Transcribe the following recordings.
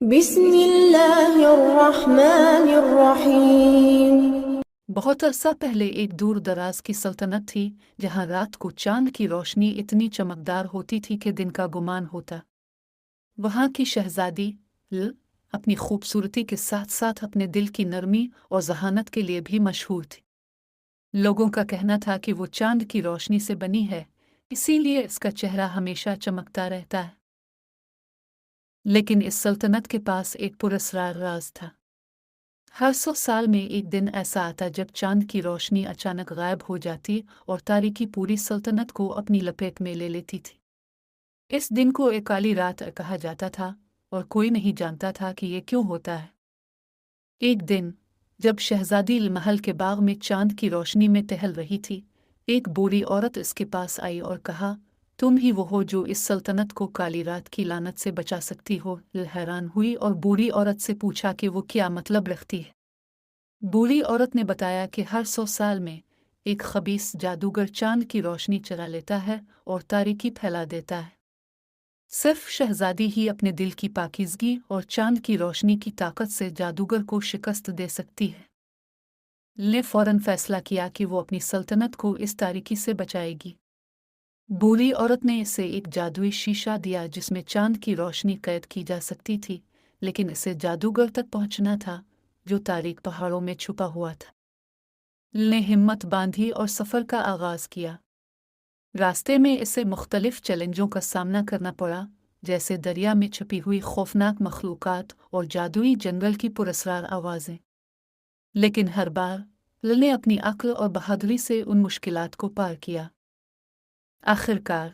بسم اللہ الرحمن الرحیم۔ بہت عرصہ پہلے ایک دور دراز کی سلطنت تھی جہاں رات کو چاند کی روشنی اتنی چمکدار ہوتی تھی کہ دن کا گمان ہوتا۔ وہاں کی شہزادی اپنی خوبصورتی کے ساتھ ساتھ اپنے دل کی نرمی اور ذہانت کے لیے بھی مشہور تھی۔ لوگوں کا کہنا تھا کہ وہ چاند کی روشنی سے بنی ہے، اسی لیے اس کا چہرہ ہمیشہ چمکتا رہتا ہے۔ لیکن اس سلطنت کے پاس ایک پراسرار راز تھا۔ ہر 100 سال میں ایک دن ایسا آتا جب چاند کی روشنی اچانک غائب ہو جاتی اور تاریکی پوری سلطنت کو اپنی لپیٹ میں لے لیتی تھی۔ اس دن کو ایک کالی رات کہا جاتا تھا اور کوئی نہیں جانتا تھا کہ یہ کیوں ہوتا ہے۔ ایک دن جب شہزادی محل کے باغ میں چاند کی روشنی میں ٹہل رہی تھی، ایک بوڑھی عورت اس کے پاس آئی اور کہا، تم ہی وہ ہو جو اس سلطنت کو کالی رات کی لعنت سے بچا سکتی ہو۔ حیران ہوئی اور بوڑھی عورت سے پوچھا کہ وہ کیا مطلب رکھتی ہے۔ بوڑھی عورت نے بتایا کہ ہر 100 سال میں ایک خبیث جادوگر چاند کی روشنی چرا لیتا ہے اور تاریکی پھیلا دیتا ہے۔ صرف شہزادی ہی اپنے دل کی پاکیزگی اور چاند کی روشنی کی طاقت سے جادوگر کو شکست دے سکتی ہے۔ نے فوراً فیصلہ کیا کہ وہ اپنی سلطنت کو اس تاریکی سے بچائے گی۔ بوڑھی عورت نے اسے ایک جادوئی شیشہ دیا جس میں چاند کی روشنی قید کی جا سکتی تھی، لیکن اسے جادوگر تک پہنچنا تھا جو تاریک پہاڑوں میں چھپا ہوا تھا۔ نے ہمت باندھی اور سفر کا آغاز کیا۔ راستے میں اسے مختلف چیلنجوں کا سامنا کرنا پڑا، جیسے دریا میں چھپی ہوئی خوفناک مخلوقات اور جادوئی جنگل کی پراسرار آوازیں۔ لیکن ہر بار نے اپنی عقل اور بہادری سے ان مشکلات کو پار کیا۔ آخر کار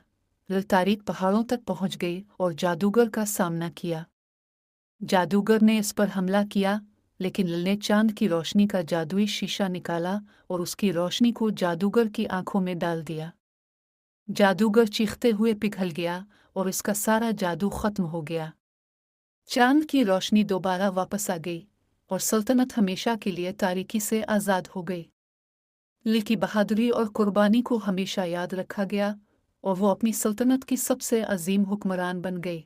تاریک پہاڑوں تک پہنچ گئی اور جادوگر کا سامنا کیا۔ جادوگر نے اس پر حملہ کیا، لیکن نے چاند کی روشنی کا جادوئی شیشہ نکالا اور اس کی روشنی کو جادوگر کی آنکھوں میں ڈال دیا۔ جادوگر چیختے ہوئے پگھل گیا اور اس کا سارا جادو ختم ہو گیا۔ چاند کی روشنی دوبارہ واپس آ گئی اور سلطنت ہمیشہ کے لیے تاریکی سے آزاد ہو گئی۔ کی بہادری اور قربانی کو ہمیشہ یاد رکھا گیا اور وہ اپنی سلطنت کی سب سے عظیم حکمران بن گئی۔